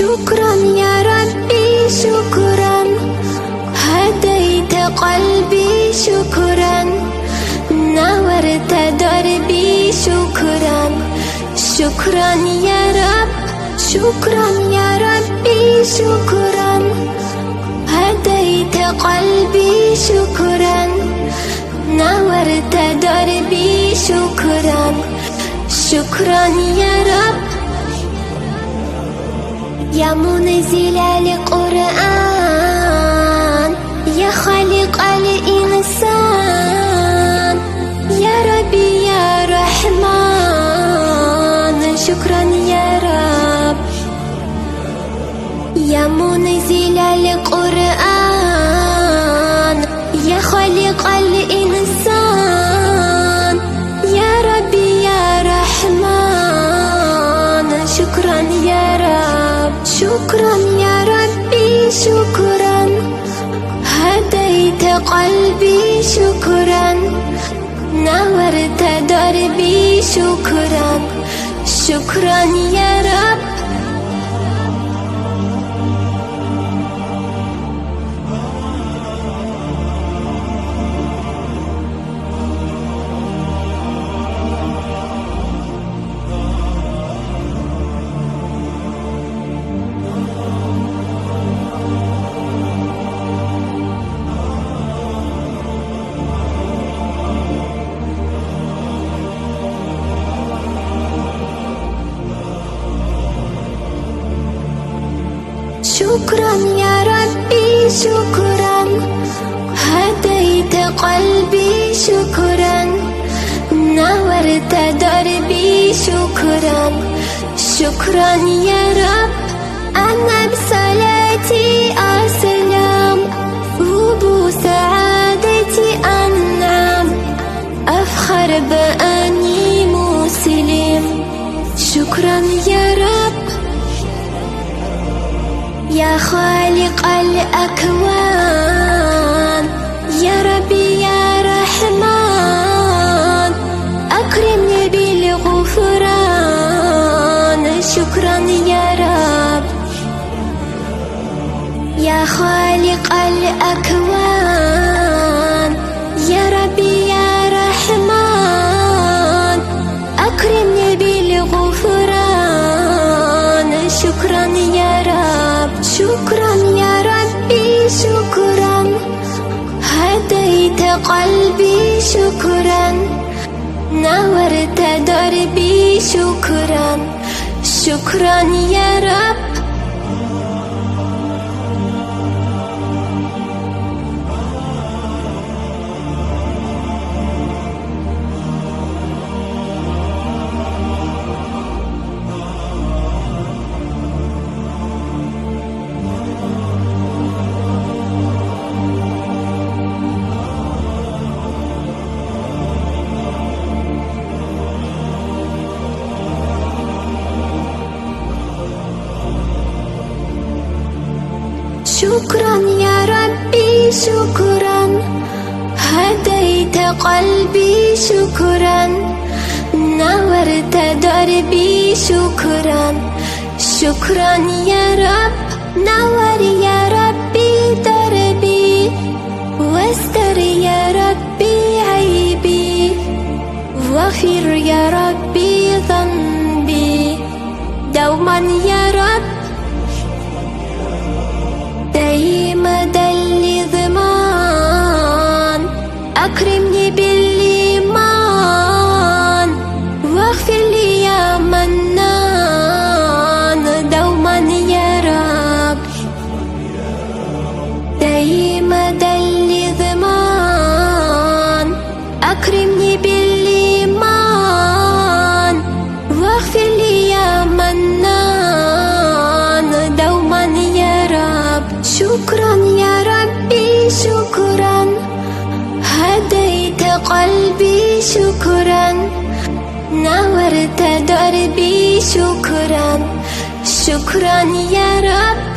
شكرا يا ربي شكرا، هديت قلبي شكرا، نورت دربي شكرا. شكرا يا رب، شكرا يا ربي شكرا، هديت قلبي شكرا، نورت دربي شكرا. شكرا يا رب. يا منزل القرآن، يا خالق الإنسان، يا ربي يا رحمن، شكرا يا رب. يا منزل القرآن، يا خالق الإنسان، يا ربي يا رحمن، شكرا يا رب. شكرا يا ربي شكرا، هديت قلبي شكرا، نورت دربي شكرا. شكرا يا رب. شكرا يا ربي شكرا، هديت قلبي شكرا، نورت دربي شكرا. شكرا يا رب. أنا بصلاتي أسلم، وبو سعادتي أنعم، أفخر بأني مسلم. شكرا يا رب. يا خالق الأكوان، يا ربي يا رحمن، أكرمني بالغفران. شكرا يا رب. يا خالق الأكوان، يا ربي يا رحمن، أكرمني بالغفران. شكرا يا رب. شكرا يا ربي شكرا، هديت قلبي شكرا، نورت دربي شكرا. شكرا يا رب. شكرا يا ربي شكرا، هديت قلبي شكرا، نورت دربي شكرا. شكرا يا رب. نور يا ربي دربي، واستر يا ربي عيبي، واغفر يا ربي ذنبي دوما يا رب. مدى الضمان، أكرمني بالإيمان، واغفر لي يا منان دوما يا رب. مدى الضمان، أكرمني بالإيمان، واغفر لي يا منان دوما يا رب. شكرا يا ربي شكرا، هديت قلبي شكرا، نورت دربي شكرا. شكرا يا رب.